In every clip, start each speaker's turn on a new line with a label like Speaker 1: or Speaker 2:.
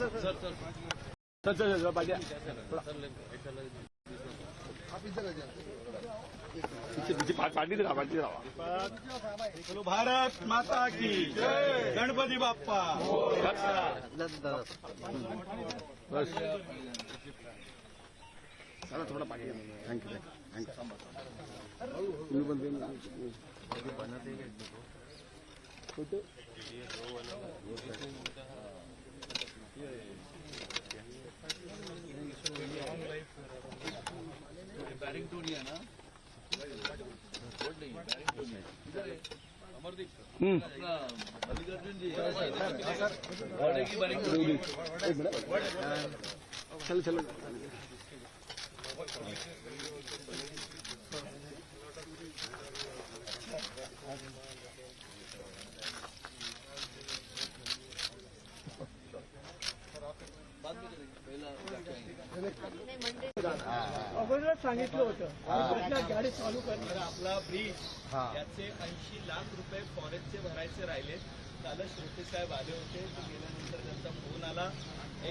Speaker 1: चल पाहिजे पीछे पार्टी दे रहा
Speaker 2: चलो भारत माता की जय, गणपती बाप्पा
Speaker 1: बस चला थोड़ा पाणी थँक्यू तुम्ही पण फोटो चल चल
Speaker 3: अगोदर सांगितलं होतं गाडी चालू करणार
Speaker 2: आपला ब्रिज याचे 80 लाख रुपये फॉरेस्टचे भरायचे राहिले. कालच श्रोते साहेब आले होते. गेल्यानंतर त्यांचा फोन आला.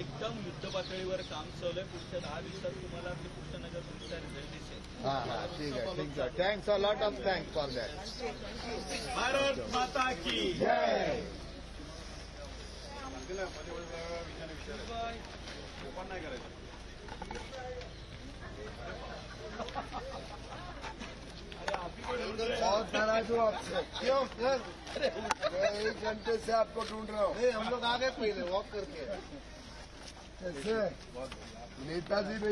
Speaker 2: एकदम युद्ध पातळीवर काम चालू आहे. पुढच्या 10 दिवसात तुम्हाला कृष्णनगर ब्रिजचा रिझल्ट दिसेल.
Speaker 4: ठीक आहे thanks a lot of thanks for that.
Speaker 2: Bharat माता की जय. नाही करायचं
Speaker 4: बहुत नाराज हूँ आपसे. क्यों सर? मैं 1 घंटे से आपको ढूंढ रहा हूँ. हम लोग आ गए पहले वॉक करके. कैसे नेताजी ने